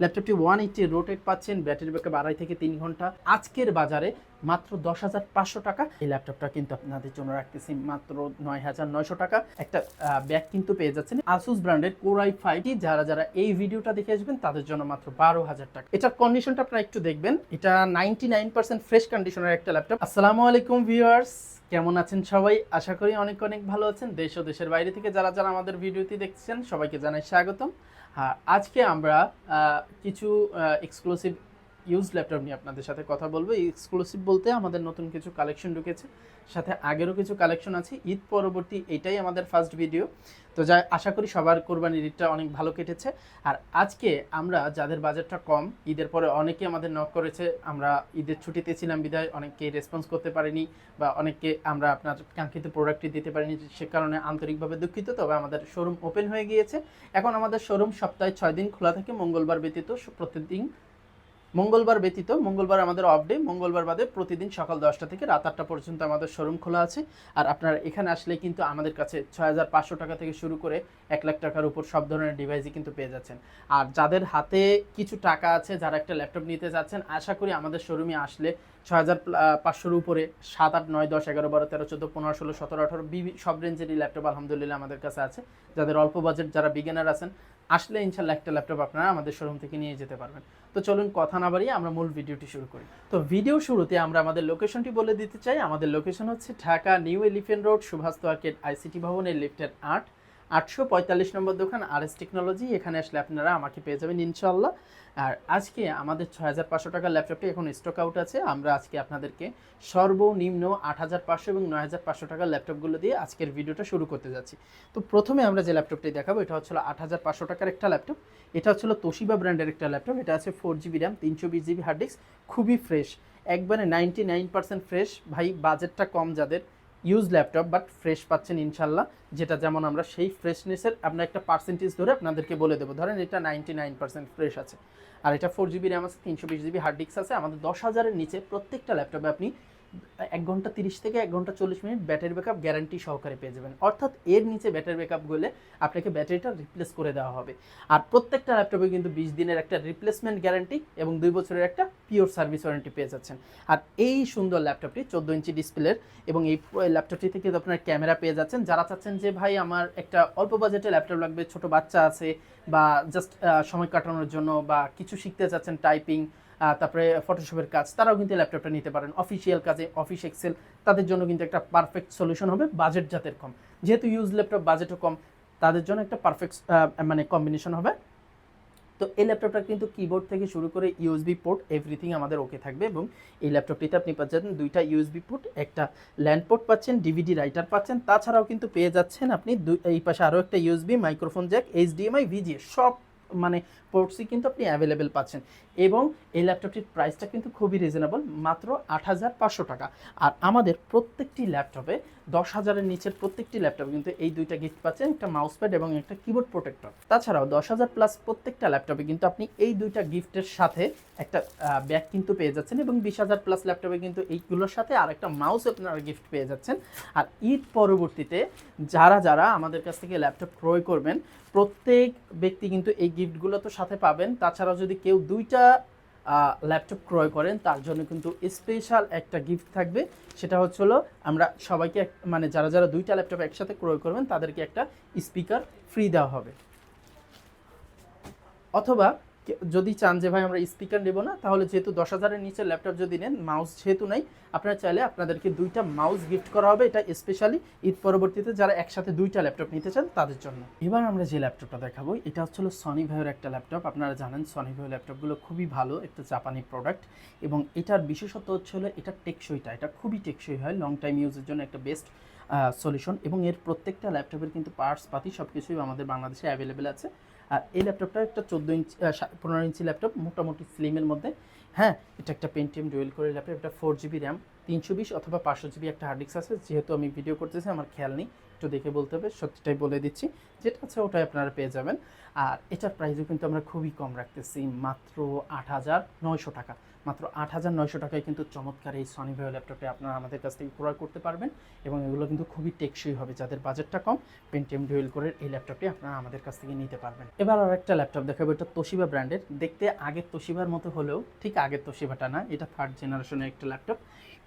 ল্যাপটপটি 180 রোটেট পাচ্ছেন, battery backup 2.5 থেকে 3 ঘন্টা। আজকের বাজারে মাত্র 10,500 টাকা। এই ল্যাপটপটা কিন্তু আপনাদের জন্য রাখতেছি মাত্র 9,900 টাকা। একটা ব্যাগ কিন্তু পেয়ে যাচ্ছেন আসুস ব্র্যান্ডের Core i5। যারা যারা এই ভিডিওটা দেখে আসবেন তাদের জন্য মাত্র 12,000 টাকা। এটার কন্ডিশনটা আপনারা একটু দেখবেন, এটা 99% ফ্রেশ কন্ডিশনের একটা ল্যাপটপ। আসসালামু আলাইকুম ভিউয়ার্স, কেমন আছেন সবাই? আশা করি অনেক অনেক ভালো আছেন। দেশ ও দেশের বাইরে থেকে যারা যারা আমাদের ভিডিওটি দেখছেন সবাইকে জানাই স্বাগতম। হ্যাঁ, আজকে আমরা কিছু এক্সক্লুসিভ ইউজ ল্যাপটপ নিয়ে আপনাদের সাথে কথা বলবো। এই এক্সক্লুসিভ বলতে আমাদের নতুন কিছু কালেকশন ঢুকেছে, সাথে আগেরও কিছু কালেকশন আছে। ঈদ পরবর্তী এটাই আমাদের ফার্স্ট ভিডিও, তো যা আশা করি সবার কোরবানির ঈদটা অনেক ভালো কেটেছে। আর আজকে আমরা যাদের বাজেটটা কম, ঈদের পরে অনেকে আমাদের নক করেছে, আমরা ঈদের ছুটিতে ছিলাম বিধায় অনেককে রেসপন্স করতে পারিনি বা অনেককে আমরা আপনার কাঙ্ক্ষিত প্রোডাক্টটি দিতে পারিনি, সে কারণে আন্তরিকভাবে দুঃখিত। তবে আমাদের শোরুম ওপেন হয়ে গিয়েছে। এখন আমাদের শোরুম সপ্তাহে 6 দিন খোলা থাকে, মঙ্গলবার ব্যতীত মঙ্গলবার আমাদের অফ ডে। মঙ্গলবার বাদে প্রতিদিন সকাল 10টা থেকে রাত 8টা পর্যন্ত আমাদের শোরুম খোলা আছে। আর আপনারা এখানে আসলে কিন্তু আমাদের কাছে 6,500 টাকা থেকে শুরু করে 1 লাখ টাকার উপর সব ধরনের ডিভাইসই কিন্তু পেয়ে যাচ্ছেন। আর যাদের হাতে কিছু টাকা আছে, যারা একটা ল্যাপটপ নিতে যাচ্ছেন, আশা করি আমাদের শোরুমে আসলে 6,500-র উপরে 7, 8, 9, 10, 11, 12, 13, 14, 15, 16, 17, 18 সব রেঞ্জেরই ল্যাপটপ আলহামদুলিল্লাহ আমাদের কাছে আছে। যাদের অল্প বাজেট, যারা বিগিনার আছেন, আসলে ইনশাল্লাহ একটা ল্যাপটপ আপনারা আমাদের শোরুম থেকে নিয়ে যেতে পারবেন। তো চলুন কথা না বাড়িয়ে আমরা মূল ভিডিওটি শুরু করি। তো ভিডিও শুরুতে আমরা আমাদের লোকেশনটি বলে দিতে চাই। আমাদের লোকেশন হচ্ছে Dhaka New Elephant Road, Subhash Arcade, ICT ভবনের লিফটের 845 নম্বর দোকান RS টেকনোলজি। এখানে আসলে আপনারা আমাকে পেয়ে যাবেন ইনশাল্লাহ। আর আজকে আমাদের 6,500 টাকার ল্যাপটপটি এখন স্টক আউট আছে। আমরা আজকে আপনাদেরকে সর্বনিম্ন 8,500 এবং 9,500 টাকার ল্যাপটপগুলো দিয়ে আজকের ভিডিওটা শুরু করতে যাচ্ছি। তো প্রথমে আমরা যে ল্যাপটপটি দেখাবো, এটা হচ্ছিল 8,500 টাকার একটা ল্যাপটপ। এটা হচ্ছিল তোশিবা ব্র্যান্ডের একটা ল্যাপটপ। এটা আছে 4GB RAM, 320GB hard disk, খুবই ফ্রেশ, একবারে 99% ফ্রেশ। ভাই বাজেটটা কম যাদের, ইউজ ল্যাপটপ বাট ফ্রেশ পাচ্ছেন ইনশাল্লাহ। যেটা যেমন আমরা সেই ফ্রেশনেসের আপনার একটা পার্সেন্টেজ ধরে আপনাদেরকে বলে দেবো। ধরেন এটা 99% ফ্রেশ আছে। আর এটা 4GB র্যাম আছে, 320GB হার্ড ডিস্ক আছে। আমাদের 10,000-এর নিচে প্রত্যেকটা ল্যাপটপে আপনি 1 ঘন্টা 30 থেকে 1 ঘন্টা 40 মিনিট ব্যাটারি ব্যাকআপ গ্যারান্টি সহকারে পেয়ে যাবেন। অর্থাৎ এর নিচে ব্যাটারি ব্যাকআপ গেলে আপনাকে ব্যাটারিটা রিপ্লেস করে দেওয়া হবে। আর প্রত্যেকটা ল্যাপটপে কিন্তু 20 দিনের একটা রিপ্লেসমেন্ট গ্যারান্টি এবং 2 বছরের একটা পিওর সার্ভিস ওয়ারেন্টি পেয়ে যাচ্ছেন। আর এই সুন্দর ল্যাপটপটি 14 ইঞ্চি ডিসপ্লের, এবং এই ল্যাপটপটি থেকে আপনার ক্যামেরা পেয়ে যাচ্ছেন। যারা চাচ্ছেন যে ভাই আমার একটা অল্প বাজেটে ল্যাপটপ লাগবে, ছোট বাচ্চা আছে বা জাস্ট সময় কাটানোর জন্য বা কিছু শিখতে চাচ্ছেন, টাইপিং, তারপরে ফটোশপের কাজ, তারাও কিন্তু ল্যাপটপটা নিতে পারেন। অফিসিয়াল কাজে, অফিস এক্সেল, তাদের জন্য কিন্তু একটা পারফেক্ট সলিউশন হবে। বাজেট যাদের কম, যেহেতু ইউজ ল্যাপটপ বাজেটও কম, তাদের জন্য একটা পারফেক্ট মানে কম্বিনেশন হবে। তো এই ল্যাপটপটা কিন্তু কিবোর্ড থেকে শুরু করে ইউএসবি পোর্ট এভরিথিং আমাদের ওকে থাকবে। এবং এই ল্যাপটপটিতে আপনি পাচ্ছেন 2টা ইউএসবি পোর্ট, একটা ল্যান্ড পোর্ট পাচ্ছেন, ডিভিডি রাইটার পাচ্ছেন। তাছাড়াও কিন্তু পেয়ে যাচ্ছেন আপনি এই পাশে আরও একটা USB, microphone Jack, HDMI, VGA সব মানে পোর্টসই কিন্তু আপনি অ্যাভেলেবেল পাচ্ছেন। এবং এই ল্যাপটপটির প্রাইসটা কিন্তু খুবই রিজনেবল, মাত্র 8,500 টাকা। আর আমাদের প্রত্যেকটি ল্যাপটপে 10,000-এর নিচের প্রত্যেকটি ল্যাপটপে কিন্তু এই 2টা গিফট পাচ্ছেন, একটা মাউস প্যাড এবং একটা কিবোর্ড প্রোটেক্টর। তাছাড়াও 10,000 প্লাস প্রত্যেকটা ল্যাপটপে কিন্তু আপনি এই 2টা গিফটের সাথে একটা ব্যাগ কিন্তু পেয়ে যাচ্ছেন। এবং 20,000 প্লাস ল্যাপটপে কিন্তু এইগুলোর সাথে আর একটা মাউস আপনারা গিফট পেয়ে যাচ্ছেন। আর ঈদ পরবর্তীতে যারা যারা আমাদের কাছ থেকে ল্যাপটপ ক্রয় করবেন, প্রত্যেক ব্যক্তি কিন্তু এই গিফটগুলো তো সাথে পাবেন। তাছাড়াও যদি কেউ 2টা ল্যাপটপ ক্রয় করেন, তার জন্য কিন্তু স্পেশাল একটা গিফট থাকবে। সেটা হলো আমরা সবাইকে মানে যারা যারা 2টা ল্যাপটপ একসাথে ক্রয় করবেন তাদেরকে একটা স্পিকার ফ্রি দেওয়া হবে। অথবা যদি চান যে ভাই আমরা স্পিকার নেব না, তাহলে যেহেতু 10,000-এর নিচে ল্যাপটপ যদি নেন, মাউস যেহেতু নাই, আপনারা চাইলে আপনাদেরকে 2টা মাউস গিফট করা হবে। এটা স্পেশালি ঈদ পরবর্তীতে যারা একসাথে 2টা ল্যাপটপ নিতে চান তাদের জন্য। এবার আমরা যে ল্যাপটপটা দেখাবো, এটা হচ্ছিল সনি ভাইয়ের একটা ল্যাপটপ। আপনারা জানেন সনি ভাইয়ের ল্যাপটপগুলো খুবই ভালো, একটা জাপানি প্রোডাক্ট। এবং এটার বিশেষত্ব হলো এটা টেকসইটা, এটা খুবই টেকসই হয়, লং টাইম ইউজের জন্য একটা বেস্ট সলিউশন। এবং এর প্রত্যেকটা ল্যাপটপের কিন্তু পার্টস পাতি সব কিছুই আমাদের বাংলাদেশে অ্যাভেলেবেল আছে। আর এই ল্যাপটপটা একটা 15 ইঞ্চি ল্যাপটপ, মোটামুটি স্লিমের মধ্যে। হ্যাঁ, এটা একটা পেন্টিয়াম ডুয়েল কোর ল্যাপটপ। এটা 4GB র্যাম, 320 অথবা 500GB একটা হার্ড ডিস্ক আছে। যেহেতু আমি ভিডিও করতেছি আমার খেয়াল নেই, একটু দেখে বলতে হবে, সত্যিটাই বলে দিচ্ছি, যেটা আছে ওটাই আপনারা পেয়ে যাবেন। আর এটার প্রাইসও কিন্তু আমরা খুবই কম রাখতেছি, মাত্র 8,900 টাকা। মাত্র 8,900 টাকায় কিন্তু চমৎকার এই সনি ভেও ল্যাপটপটি আপনারা আমাদের কাছ থেকে ক্রয় করতে পারবেন, এবং এগুলো কিন্তু খুবই টেকসই হবে। যাদের বাজেটটা কম, পেন্টিয়াম ডুয়েল কোরের এই ল্যাপটপটি আপনারা আমাদের কাছ থেকে নিতে পারবেন। এবার আর একটা ল্যাপটপ দেখাবো, এটা তোশিবা ব্র্যান্ডের। দেখতে আগের তোশিবার মতো হলেও ঠিক আগের তোশিবাটা না, এটা 3rd জেনারেশনের একটা ল্যাপটপ।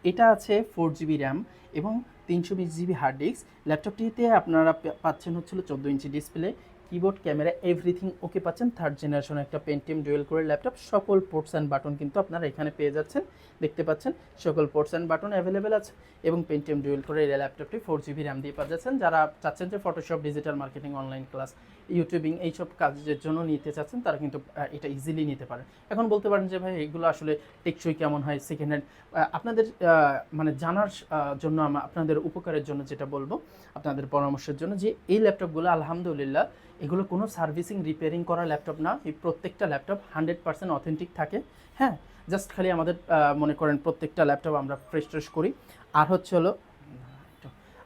এটা আছে 4GB র্যাম এবং 320GB হার্ড ডিস্ক। ল্যাপটপটিতে আপনারা পাচ্ছেন হচ্ছিল 14 inch display, keyboard, camera, everything okay পাচ্ছেন। 3rd জেনারেশন একটা পেন্টিয়াম ডুয়েল কোরের ল্যাপটপ। সকল পোর্টস অ্যান্ড বাটন কিন্তু আপনারা এখানে পেয়ে যাচ্ছেন, দেখতে পাচ্ছেন সকল পোর্টস অ্যান্ড বাটন অ্যাভেলেবেল আছে। এবং পেন্টিয়াম ডুয়েল কোরের এই ল্যাপটপটি 4GB র্যাম দিয়ে পাওয়া যাচ্ছেন। যারা চাচ্ছেন যে Photoshop, digital marketing, online class, YouTubing এইসব কাজের জন্য নিতে চাচ্ছেন, তারা কিন্তু এটা ইজিলি নিতে পারেন। এখন বলতে পারেন যে ভাই এগুলো আসলে টেকসই কেমন হয়, সেকেন্ড হ্যান্ড, আপনাদের মানে জানার জন্য আপনাদের উপকারের জন্য যেটা বলবো, আপনাদের পরামর্শের জন্য, যে এই ল্যাপটপগুলো আলহামদুলিল্লাহ এগুলো কোনো সার্ভিসিং রিপেয়ারিং করা ল্যাপটপ না। এই প্রত্যেকটা ল্যাপটপ 100% অথেন্টিক থাকে। হ্যাঁ, জাস্ট খালি আমাদের মনে করেন প্রত্যেকটা ল্যাপটপ আমরা ফ্রেশ করি। আর হচ্ছে হলো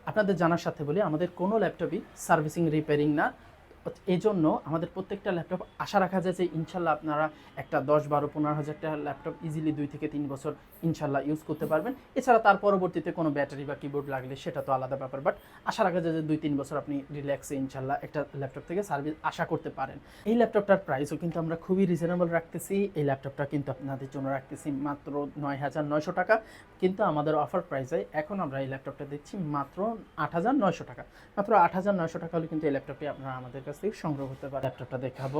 আপনাদের জানার সাথে বলি, আমাদের কোনো ল্যাপটপই সার্ভিসিং রিপেয়ারিং না। এই জন্য আমাদের প্রত্যেকটা ল্যাপটপ আশা রাখা যায় যে ইনশাল্লাহ আপনারা একটা 10, 12, 15 হাজার টাকার ল্যাপটপ ইজিলি 2 থেকে 3 বছর ইনশাল্লাহ ইউজ করতে পারবেন। এছাড়া তার পরবর্তীতে কোনো ব্যাটারি বা কিবোর্ড লাগলে সেটা তো আলাদা ব্যাপার, বাট আশা রাখা যায় যে 2-3 বছর আপনি রিল্যাক্সে ইনশাল্লাহ একটা ল্যাপটপ থেকে সার্ভিস আশা করতে পারেন। এই ল্যাপটপটার প্রাইসও কিন্তু আমরা খুবই রিজনেবল রাখতেছি। এই ল্যাপটপটা কিন্তু আপনাদের জন্য রাখতেছি মাত্র 9,900 টাকা। কিন্তু আমাদের অফার প্রাইসে এখন আমরা এই ল্যাপটপটা দিচ্ছি মাত্র 8,900 টাকা। মাত্র 8,900 টাকা হলে কিন্তু এই ল্যাপটপটি আপনারা আমাদের কাছ থেকে সংগ্রহ করতে পারেন। ল্যাপটপটা দেখাবো,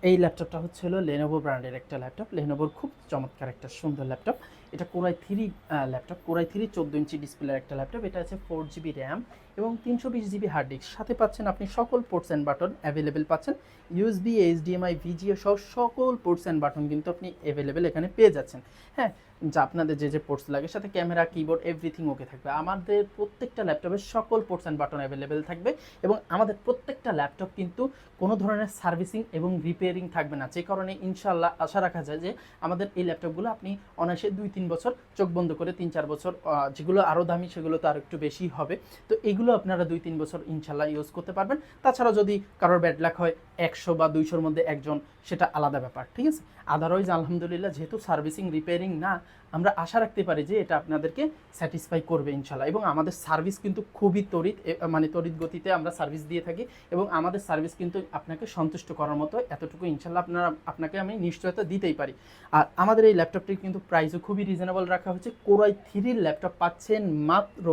এই ল্যাপটপটা হচ্ছে হলো লেনোভো ব্র্যান্ডের একটা ল্যাপটপ। লেনোভোর খুব চমৎকার একটা সুন্দর ল্যাপটপ। এটা কোরাই 3 ল্যাপটপ, কোরাই 3 14 ইঞ্চি ডিসপ্লের একটা ল্যাপটপ। এটা আছে 4GB র্যাম এবং 320GB হার্ড ডিস্ক। সাথে পাচ্ছেন আপনি সকল পোর্টস অ্যান্ড বাটন অ্যাভেলেবেল পাচ্ছেন। ইউএসবি, HDMI, VGA সহ সকল পোর্টস অ্যান্ড বাটন কিন্তু আপনি অ্যাভেলেবেল এখানে পেয়ে যাচ্ছেন। হ্যাঁ, যা আপনাদের যে পোর্টস লাগে, সাথে ক্যামেরা, কিবোর্ড, এভরিথিং ওকে থাকবে। আমাদের প্রত্যেকটা ল্যাপটপের সকল পোর্টস অ্যান্ড বাটন অ্যাভেলেবেল থাকবে, এবং আমাদের প্রত্যেকটা ল্যাপটপ কিন্তু কোনো ধরনের সার্ভিসিং এবং রিপেয়ারিং থাকবে না। যে কারণে ইনশাল্লাহ আশা রাখা যায় যে আমাদের এই ল্যাপটপগুলো আপনি অনায়াসে 2-3 বছর চোখ বন্ধ করে, 3-4 বছর, যেগুলো আরও দামি সেগুলো তো আরও একটু বেশি হবে, তো এগুলো আপনারা 2-3 বছর ইনশাল্লাহ ইউজ করতে পারবেন। তাছাড়া যদি কারোর ব্যাড লাক হয় 100 বা 200-র মধ্যে একজন, সেটা আলাদা ব্যাপার, ঠিক আছে। আদারওয়াইজ আলহামদুলিল্লাহ যেহেতু সার্ভিসিং রিপেয়ারিং না, আমরা আশা রাখতে পারি যে এটা আপনাদেরকে স্যাটিসফাই করবে ইনশাল্লাহ। এবং আমাদের সার্ভিস কিন্তু খুবই তড়িৎ গতিতে আমরা সার্ভিস দিয়ে থাকি, এবং আমাদের সার্ভিস কিন্তু আপনাকে সন্তুষ্ট করার মতো, এতটুকু ইনশাল্লাহ আপনাকে আমি নিশ্চয়তা দিতেই পারি। আর আমাদের এই ল্যাপটপটির কিন্তু প্রাইসও খুবই রিজনেবল রাখা হচ্ছে। কোরাই 3 ল্যাপটপ পাচ্ছেন মাত্র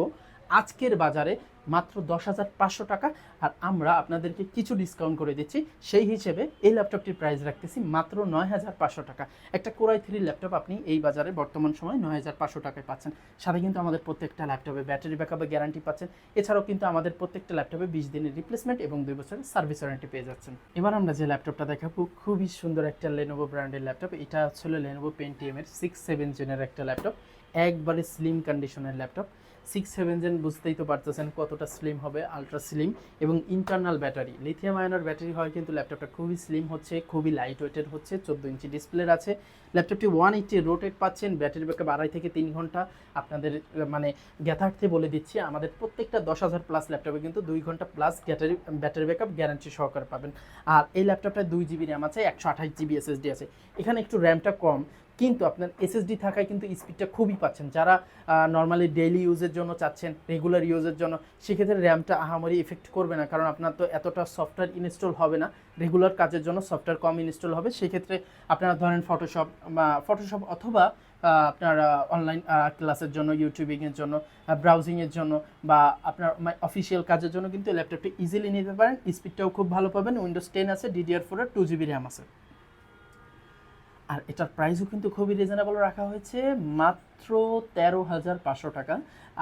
আজকের বাজারে মাত্র 10,500 টাকা। আর আমরা আপনাদেরকে কিছু ডিসকাউন্ট করে দিচ্ছি, সেই হিসেবে এই ল্যাপটপটির প্রাইস রাখতেছি মাত্র 9,500 টাকা। একটা কোরাই 3 ল্যাপটপ আপনি এই বাজারে বর্তমান সময় 9,500 টাকায় পাচ্ছেন। সাথে কিন্তু আমাদের প্রত্যেকটা ল্যাপটপে ব্যাটারি ব্যাকআপের গ্যারান্টি পাচ্ছেন। এছাড়াও কিন্তু আমাদের প্রত্যেকটা ল্যাপটপে 20 দিনের রিপ্লেসমেন্ট এবং 2 বছরের সার্ভিস ওয়ারেন্টি পেয়ে যাচ্ছেন। এবার আমরা যে ল্যাপটপটা দেখাবো, খুবই সুন্দর একটা লেনোভো ব্র্যান্ডের ল্যাপটপ। এটা হচ্ছে লেনোভো পেন্টিয়ামের 6-7 জেনের একটা ল্যাপটপ, একবারে স্লিম কন্ডিশনের ল্যাপটপ। 6-7 জেন বুঝতেই তো পারতেছেন কতটা স্লিম হবে, আলট্রা স্লিম, এবং ইন্টারনাল ব্যাটারি, লিথিয়াম আয়নের ব্যাটারি হয় কিন্তু ল্যাপটপটা খুবই স্লিম হচ্ছে, খুবই লাইট ওয়েটেড হচ্ছে। 14 ইঞ্চি ডিসপ্লের আছে ল্যাপটপটি, 180 রোটেট পাচ্ছেন। ব্যাটারি ব্যাকআপ 2.5 থেকে 3 ঘন্টা। আপনাদের মানে জ্ঞাতার্থে বলে দিচ্ছি, আমাদের প্রত্যেকটা 10,000 প্লাস ল্যাপটপে কিন্তু 2 ঘন্টা প্লাস ব্যাটারি ব্যাকআপ গ্যারান্টি সহকারে পাবেন। আর এই ল্যাপটপটায় 2GB র্যাম আছে, 128GB SSD আছে। এখানে একটু র্যামটা কম, কিন্তু আপনার SSD থাকায় কিন্তু স্পিডটা খুবই পাচ্ছেন। যারা নর্মালি ডেইলি ইউজের জন্য চাচ্ছেন, রেগুলার ইউজের জন্য, সেক্ষেত্রে র্যামটা আহামরি ইফেক্ট করবে না, কারণ আপনার তো এতটা সফটওয়্যার ইনস্টল হবে না। রেগুলার কাজের জন্য সফটওয়্যার কম ইনস্টল হবে, সেক্ষেত্রে আপনারা ধরেন ফটোশপ অথবা আপনার অনলাইন ক্লাসের জন্য, ইউটিউবিংয়ের জন্য, ব্রাউজিংয়ের জন্য, বা আপনার অফিসিয়াল কাজের জন্য কিন্তু ল্যাপটপটা ইজিলি নিতে পারেন। স্পিডটাও খুব ভালো পাবেন। উইন্ডোজ 10 আছে, DDR4 এর 2GB র্যাম আছে। আর এটার প্রাইসও কিন্তু খুবই রিজনেবল রাখা হয়েছে, মাত্র 13,500 টাকা।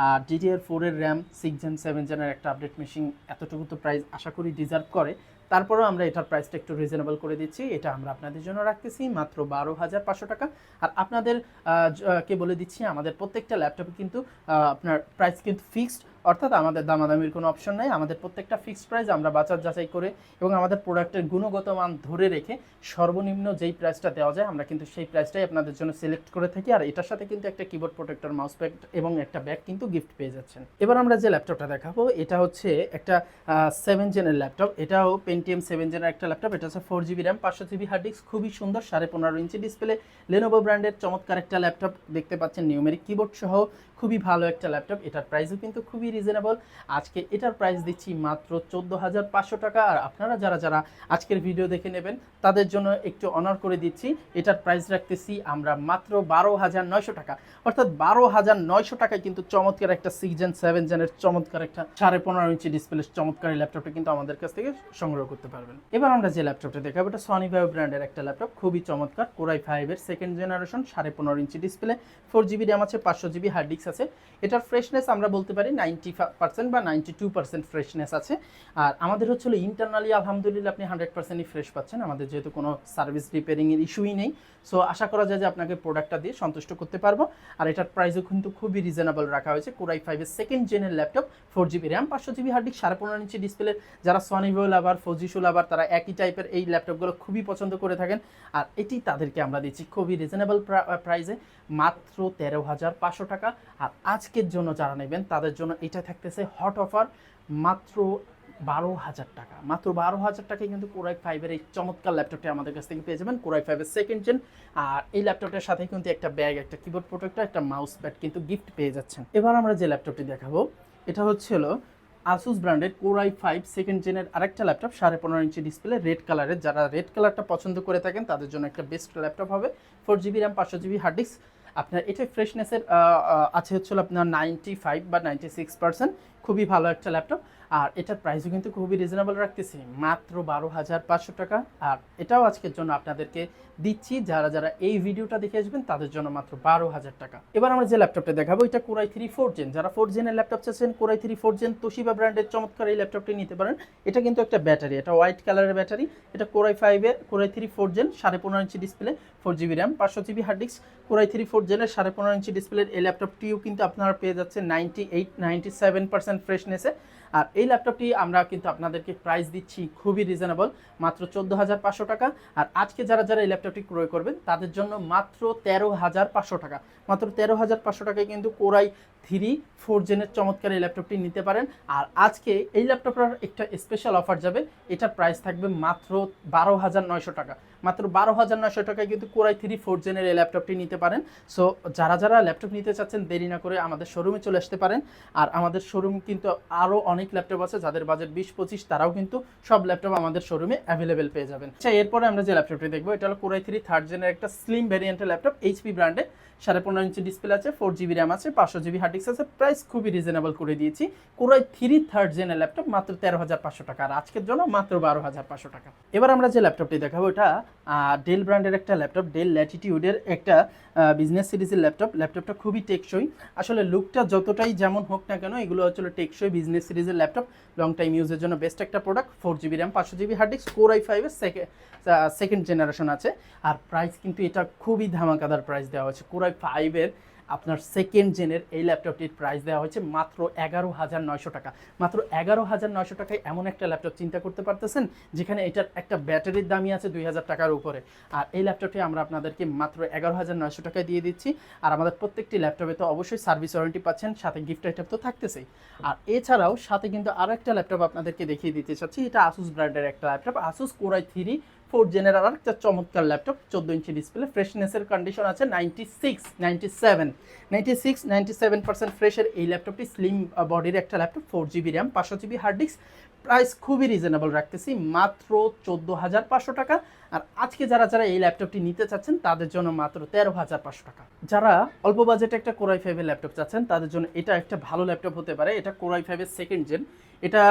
আর DDR4 এর র্যাম, 6 জেন 7 জেনের একটা আপডেট মেশিন, এতটুকু তো প্রাইস আশা করি ডিজার্ভ করে। তারপরেও আমরা এটার প্রাইসটা একটু রিজনেবল করে দিচ্ছি। এটা আমরা আপনাদের জন্য রাখতেছি মাত্র 12,500 টাকা। আর আপনাদের কে বলে দিচ্ছি, আমাদের প্রত্যেকটা ল্যাপটপে কিন্তু আপনার প্রাইস কিন্তু ফিক্সড, অর্থাৎ আমাদের দামাদামির কোনো অপশন নাই, আমাদের প্রত্যেকটা ফিক্সড প্রাইস আমরা বাজার যাচাই করে এবং আমাদের প্রোডাক্টের গুণগত মান ধরে রেখে সর্বনিম্ন যেই প্রাইসটা দেওয়া যায় আমরা কিন্তু সেই প্রাইসটাই আপনাদের জন্য সিলেক্ট করে থাকি। আর এটার সাথে কিন্তু একটা কিবোর্ড প্রোটেক্টর, মাউস প্যাড এবং একটা ব্যাগ কিন্তু গিফট পেয়ে যাচ্ছেন। এবার আমরা যে ল্যাপটপটা দেখাবো এটা হচ্ছে একটা 7 জেনের ল্যাপটপ। এটাও পেন্টিয়াম 7 জেনের একটা ল্যাপটপ। এটা হচ্ছে 4GB RAM, 500GB hard disk, খুবই সুন্দর 15.5 ইঞ্চি ডিসপ্লে, লেনোভো ব্র্যান্ডের চমৎকার একটা ল্যাপটপ। দেখতে পাচ্ছেন নিউমেরিক কিবোর্ড সহ খুবই ভালো একটা ল্যাপটপ। এটার প্রাইসও কিন্তু খুবই রিজনেবল। আজকে এটার প্রাইস দিচ্ছি মাত্র 14,500 টাকা। আর আপনারা যারা যারা আজকের ভিডিও দেখে নেবেন তাদের জন্য একটু অনার করে দিচ্ছি, এটার প্রাইস রাখতেছি আমরা মাত্র 12,900 টাকা। অর্থাৎ 12,900 টাকায় কিন্তু চমৎকার একটা 6 জেন 7 জেনের চমৎকার একটা 15.5 ইঞ্চি ডিসপ্লে চমৎকার এই ল্যাপটপটা কিন্তু আমাদের কাছ থেকে সংগ্রহ করতে পারবেন। এবার আমরা যে ল্যাপটপটা দেখাবো এটা সনি ভাইও ব্র্যান্ডের একটা ল্যাপটপ, খুবই চমৎকার, কোরাই 5 এর 2nd generation, 15.5 inch display, 4GB RAM আছে, 500GB হার্ড ডিস্ক আছে। এটার ফ্রেশনেস আমরা বলতে পারি 90% বা 92% ফ্রেশনেস আছে। আর আমাদের হচ্ছে ইন্টারনালি আলহামদুলিল্লাহ আপনি 100%ই ফ্রেশ পাচ্ছেন, আমাদের যেহেতু কোনো সার্ভিস রিপেয়ারিংয়ের ইস্যুই নেই। সো আশা করা যায় যে আপনাকে প্রোডাক্টটা দিয়ে সন্তুষ্ট করতে পারবো। আর এটার প্রাইসও কিন্তু খুবই রিজনেবল রাখা হয়েছে। কোরাই 5 এর 2nd জেনের laptop, 4GB RAM, 500GB hard disk, 15.5 inch display. যারা সনিভো লাভার, ফজিশো লাভার তারা একই টাইপের এই ল্যাপটপগুলো খুবই পছন্দ করে থাকেন। আর এটি তাদেরকে আমরা দিচ্ছি খুবই রিজনেবল প্রাইসে মাত্র 13,500 টাকা। আর আজকের জন্য যারা নেবেন তাদের জন্য এটা থাকতেছে হট অফার মাত্র 12,000 টাকা। মাত্র 12,000 টাকায় কিন্তু কোরাই 5 এর এই চমৎকার ল্যাপটপটি আমাদের কাছ থেকে পেয়ে যাবেন, কোরাই 5 এর 2nd জেন। আর এই ল্যাপটপটার সাথে কিন্তু একটা ব্যাগ, একটা কিবোর্ড প্রোটেক্টর, একটা মাউস প্যাড কিন্তু গিফট পেয়ে যাচ্ছেন। এবার আমরা যে ল্যাপটপটি দেখাবো এটা হচ্ছিল আসুস ব্র্যান্ডের কোরাই 5 2nd জেনের আরেকটা ল্যাপটপ, 15.5 ইঞ্চি ডিসপ্লে, রেড কালারের। যারা রেড কালারটা পছন্দ করে থাকেন তাদের জন্য একটা বেস্ট ল্যাপটপ হবে। 4GB RAM, 500GB hard disk. আপনার এটা ফ্রেশনেসের আছে হচ্ছিল আপনার 95 বা 96%, খুবই ভালো একটা ল্যাপটপ। আর এটার প্রাইসও কিন্তু খুবই রিজনেবল রাখতেছি মাত্র 12,500 টাকা। আর এটাও আজকের জন্য আপনাদেরকে দিচ্ছি, যারা যারা এই ভিডিওটা দেখে আসবেন তাদের জন্য মাত্র 12,000 টাকা। এবার আমরা যে ল্যাপটপটা দেখাবো এটা কোরাই 3 4 জেন। যারা 4 জেনের ল্যাপটপ চাচ্ছেন কোরাই 3 4 জেন তোশিবা ব্র্যান্ডের চমৎকার এই ল্যাপটপটি নিতে পারেন। এটা কিন্তু একটা ব্যাটারি, এটা হোয়াইট কালারের ব্যাটারি। এটা কোরাই 5 এর core i 3 4 gen, 15.5 inch display, 4GB RAM, 500GB hard disk. Core i 3 4 জেনের 15.5 ইঞ্চি ডিসপ্লের এই ল্যাপটপটিও কিন্তু আপনারা পেয়ে যাচ্ছেন 97% ফ্রেশনেসে। আর এই ল্যাপটপটি আমরা কিন্তু আপনাদেরকে প্রাইস দিচ্ছি খুবই রিজনেবল মাত্র 14,500 টাকা। আর আজকে যারা যারা এই ল্যাপটপটি ক্রয় করবেন তাদের জন্য মাত্র 13,500 টাকা। মাত্র 13,500 টাকায় কিন্তু কোরাই 3 4 জেনের চমৎকার এই ল্যাপটপটি নিতে পারেন। আর আজকে এই ল্যাপটপটার একটা স্পেশাল অফার যাবে, এটার প্রাইস থাকবে মাত্র 12,900 টাকা। মাত্র 12,900 টাকায় কিন্তু কোরাই 3 4 জেনের এই ল্যাপটপটি নিতে পারেন। সো যারা যারা ল্যাপটপ নিতে চাচ্ছেন দেরি না করে আমাদের শোরুমে চলে আসতে পারেন। আর আমাদের শোরুম কিন্তু আরও অনেক ল্যাপটপ আছে, যাদের বাজেট 20-25 তারাও কিন্তু সব ল্যাপটপ আমাদের শোরুমে অ্যাভেলেবেল পেয়ে যাবেন। আচ্ছা, এরপরে আমরা যে ল্যাপটপটি দেখবো এটা হলো কোরাই 3 3rd জেনের একটা স্লিম ভ্যারিয়েন্টের ল্যাপটপ, এইচপি ব্র্যান্ডে, 15.5 ইঞ্চি ডিসপ্লে আছে, 4GB র্যাম আছে, 500GB হার্ড ডিস্ক আছে। প্রাইস খুবই রিজনেবল করে দিয়েছি। কোরাই 3 3rd জেনের ল্যাপটপ মাত্র 13,500 টাকা। আর আজকের জন্য মাত্র 12,500 টাকা। এবার আমরা যে ল্যাপটপটি দেখাবো এটা ডেল ব্র্যান্ডের একটা ল্যাপটপ, ডেল ল্যাটিটিউডের একটা বিজনেস সিরিজের ল্যাপটপ। ল্যাপটপটা খুবই টেকসই, আসলে লুকটা যতটাই যেমন হোক না কেন এগুলো হচ্ছে টেকসই বিজনেস সিরিজের ল্যাপটপ, লং টাইম ইউজের জন্য বেস্ট একটা product. 4GB RAM, 500GB hard disk, core i 5 এর 2nd জেনারেশন আছে। আর প্রাইস কিন্তু এটা খুবই ধামাকাদার প্রাইস দেওয়া হয়েছে। কোরাই 5 এর আপনার 2nd জেনের এই ল্যাপটপটির প্রাইস দেওয়া হয়েছে মাত্র 11,900 টাকা। মাত্র 11,900 টাকায় এমন একটা ল্যাপটপ চিন্তা করতে পারতেছেন যেখানে এটার একটা ব্যাটারির দামই আছে 2,000 টাকার উপরে। আর এই ল্যাপটপটি আমরা আপনাদেরকে মাত্র 11,900 টাকায় দিয়ে দিচ্ছি। আর আমাদের প্রত্যেকটি ল্যাপটপে তো অবশ্যই সার্ভিস ওয়ারেন্টি পাচ্ছেন, সাথে গিফট আইটেম তো থাকতেছেই। আর এছাড়াও সাথে কিন্তু আরও একটা ল্যাপটপ আপনাদেরকে দেখিয়ে দিতে চাচ্ছি, এটা আসুস ব্র্যান্ডের একটা ল্যাপটপ, আসুস কোরাই 3 4 জেনের আর একটা চমৎকার ল্যাপটপ, 14 ইঞ্চি ডিসপ্লে, ফ্রেশনেসের কন্ডিশন আছে 97% ফ্রেশের এই ল্যাপটপটি স্লিম বডির একটা laptop, 4GB RAM, 500GB hard disk. Price খুবই রিজনেবল রাখতেছি মাত্র 14,500 টাকা। আর আজকে যারা যারা এই ল্যাপটপটি নিতে চাচ্ছেন তাদের জন্য মাত্র 13,500 টাকা। যারা অল্প বাজেটে একটা কোরাই 5 এর ল্যাপটপ চাচ্ছেন তাদের জন্য এটা একটা ভালো ল্যাপটপ হতে পারে। এটা কোরাই 5 এর 2nd জেন, এটা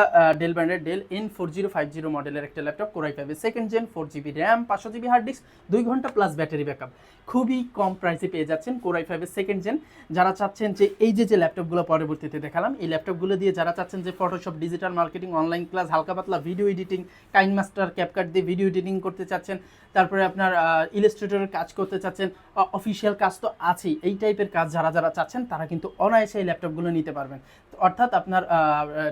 ডেল ব্র্যান্ডের ডেল N4050 মডেলের একটা laptop, core i5 second gen, 4GB RAM, 500GB hard disk, 2 ঘন্টা প্লাস ব্যাটারি ব্যাকআপ। খুবই কম প্রাইসে পেয়ে যাচ্ছেন কোর i5 সেকেন্ড জেন। যারা চাচ্ছেন যে এই যে ল্যাপটপগুলো পরবর্তীতে দেখালাম, এই ল্যাপটপগুলো দিয়ে যারা চাচ্ছেন যে Photoshop, digital marketing, online class, হালকা পাতলা ভিডিও এডিটিং, কাইনমাস্টার, ক্যাপকাট দিয়ে ভিডিও এডিটিং করতে চাচ্ছেন, তারপরে আপনার ইলাস্ট্রেটরের কাজ করতে চাচ্ছেন, অফিসিয়াল কাজ তো আছেই, এই টাইপের কাজ যারা চাচ্ছেন তারা কিন্তু অনায়াসে এই ল্যাপটপগুলো নিতে পারবেন। অর্থাৎ আপনার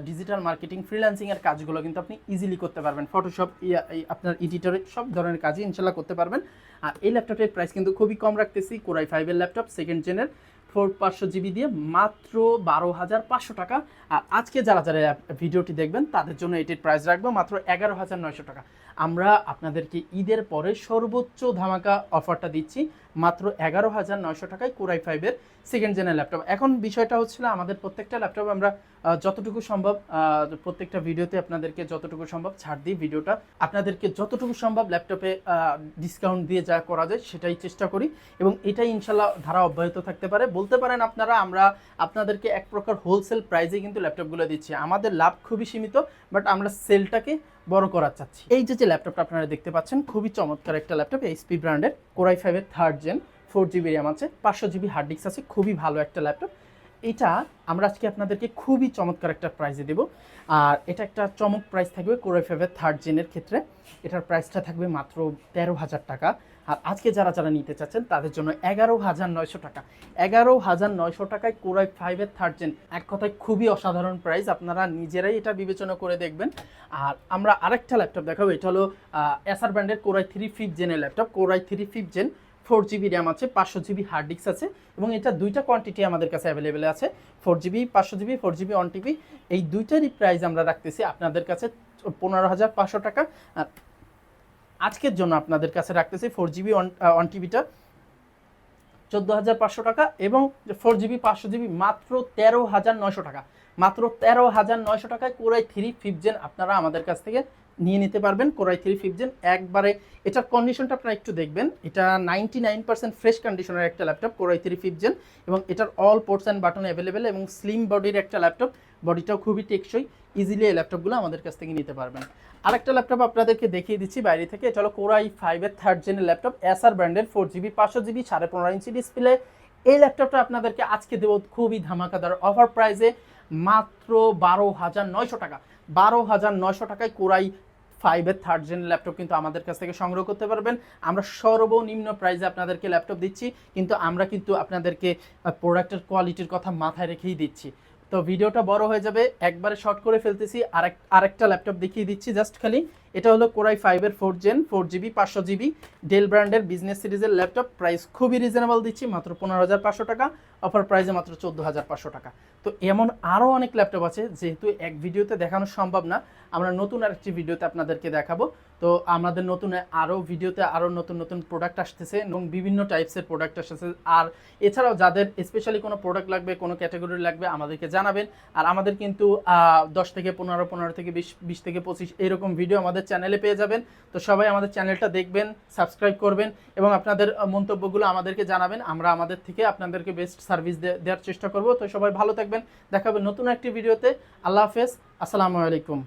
ডিজিটাল মার্কেটিং, ফ্রিল্যান্সিংয়ের কাজগুলো কিন্তু আপনি ইজিলি করতে পারবেন, ফটোশপ, আপনার এডিটরে সব ধরনের কাজই ইনশাল্লাহ করতে পারবেন। আর এই ল্যাপটপের প্রাইস কিন্তু খুবই কম রাখতেছি, core i5 laptop second জেনের 500GB দিয়ে মাত্র 12,500 টাকা। আর আজকে যারা ভিডিওটি দেখবেন তাদের জন্য এটির প্রাইস রাখবো মাত্র 11,900 টাকা। আমরা আপনাদেরকে ঈদের পরে সর্বোচ্চ ধামাকা অফারটা দিচ্ছি মাত্র 11,900 টাকায় কোর i5 সেকেন্ড জেনের ল্যাপটপ। এখন বিষয়টা হচ্ছিল আমাদের প্রত্যেকটা ল্যাপটপ আমরা যতটুকু সম্ভব প্রত্যেকটা ভিডিওতে আপনাদেরকে যতটুকু সম্ভব ছাড় দিই, ভিডিওটা আপনাদেরকে যতটুকু সম্ভব ল্যাপটপে ডিসকাউন্ট দিয়ে যা করা যায় সেটাই চেষ্টা করি, এবং এটাই ইনশাল্লাহ ধারা অব্যাহত থাকতে পারে। বলতে পারেন আপনারা আমরা আপনাদেরকে এক প্রকার হোলসেল প্রাইসে কিন্তু ল্যাপটপগুলো দিচ্ছি। আমাদের লাভ খুবই সীমিত, বাট আমরা সেলটাকে বড় করার চাচ্ছি। এই যে ল্যাপটপটা আপনারা দেখতে পাচ্ছেন খুবই চমৎকার একটা ল্যাপটপ, এইচপি ব্র্যান্ডের, core i5 third gen, 4GB RAM আছে, 500GB হার্ড ডিস্ক আছে, খুবই ভালো একটা ল্যাপটপ। এটা আমরা আজকে আপনাদেরকে খুবই চমৎকার একটা প্রাইসে দেব। আর এটা একটা চমক প্রাইস থাকবে কোর i5 থার্ড জেনের ক্ষেত্রে, এটার প্রাইসটা থাকবে মাত্র 13,000 টাকা। আর আজকে যারা নিতে চাচ্ছেন তাদের জন্য 11,900 টাকা। 11,900 টাকায় কোর i5 থার্ড জেন, এক কথায় খুবই অসাধারণ প্রাইস, আপনারা নিজেরাই এটা বিবেচনা করে দেখবেন। আর আমরা আরেকটা ল্যাপটপ দেখাবো, এটা হলো এসার ব্র্যান্ডের কোর i3 ফিফথ জেনের laptop, core i3 fifth gen, 4GB RAM আছে, 500GB হার্ড ডিস্ক আছে, এবং এটা দুইটা কোয়ান্টিটি আমাদের কাছে অ্যাভেলেবেল আছে, 4GB 500GB, 4GB 1TB। এই দুইটারই প্রাইস আমরা রাখতেছি আপনাদের কাছে 15,500 টাকা। আর আজকের জন্য আপনাদের কাছে রাখতেছি 4GB 1TBটা 14,500 টাকা, এবং 4GB 500GB মাত্র 13,900 টাকা। মাত্র 13,900 টাকায় কোর i3 ফিফথ জেন আপনারা আমাদের কাছ থেকে নিয়ে নিতে পারবেন। কোর i3 ফিফথ জেন একবারে, এটার কন্ডিশনটা আপনারা একটু দেখবেন, এটা 99% ফ্রেশ কন্ডিশনের একটা laptop core i3 fifth gen, এবং এটার all ports and button available, এবং স্লিম বডির একটা ল্যাপটপ, বডিটাও খুবই টেকসই, ইজিলি এই ল্যাপটপগুলো আমাদের কাছ থেকে নিতে পারবেন। আরেকটা ল্যাপটপ আপনাদেরকে দেখিয়ে দিচ্ছি বাইরে থেকে, এটা হলো কোর i5 থার্ড জেনের ল্যাপটপ, এসার ব্র্যান্ডের, 4GB 500GB 15.5 ইঞ্চি ডিসপ্লে। এই ল্যাপটপটা আপনাদেরকে আজকে দেবো খুবই ধামাকাদার অফার প্রাইসে মাত্র 12,900 টাকা। 12,900 টাকায় core i5 third gen laptop কিন্তু আমাদের কাছ থেকে সংগ্রহ করতে পারবেন। আমরা সর্বনিম্ন প্রাইসে আপনাদেরকে ল্যাপটপ দিচ্ছি, কিন্তু আমরা কিন্তু আপনাদেরকে প্রোডাক্টের কোয়ালিটির কথা মাথায় রেখেই দিচ্ছি। তো ভিডিওটা বড় হয়ে যাবে, একবারে শর্ট করে ফেলতেছি। আরেকটা ল্যাপটপ দেখিয়ে দিচ্ছি জাস্ট খালি, এটা হলো core i5 fourth gen, 4GB 500GB Dell ব্র্যান্ডের বিজনেস সিরিজের ল্যাপটপ, প্রাইস খুবই রিজনেবল দিচ্ছি মাত্র 15,500 টাকা, অফার প্রাইসে মাত্র 14,500 টাকা। তো এমন আরও অনেক ল্যাপটপ আছে, যেহেতু এক ভিডিওতে দেখানো সম্ভব না, আমরা নতুন আরেকটি ভিডিওতে আপনাদেরকে দেখাবো। তো আমাদের নতুন আরও ভিডিওতে আরও নতুন নতুন প্রোডাক্ট আসতেছে, এবং বিভিন্ন টাইপসের প্রোডাক্ট আসতেছে। আর এছাড়াও যাদের স্পেশালি কোনো প্রোডাক্ট লাগবে, কোনো ক্যাটাগরি লাগবে, আমাদেরকে জানাবেন। আর আমাদের কিন্তু 10 থেকে 15, 15 থেকে 20, 20 থেকে 25 এরকম ভিডিও আমাদের চ্যানেলে পেয়ে যাবেন। তো সবাই আমাদের চ্যানেলটা দেখবেন, সাবস্ক্রাইব করবেন, এবং আপনাদের মন্তব্যগুলো আমাদেরকে জানাবেন। আমরা আমাদের থেকে আপনাদেরকে বেস্ট সার্ভিস দেওয়ার চেষ্টা করব। তো সবাই ভালো থাকবেন, দেখা হবে নতুন একটি ভিডিওতে। আল্লাহ হাফেজ, আসসালামু আলাইকুম।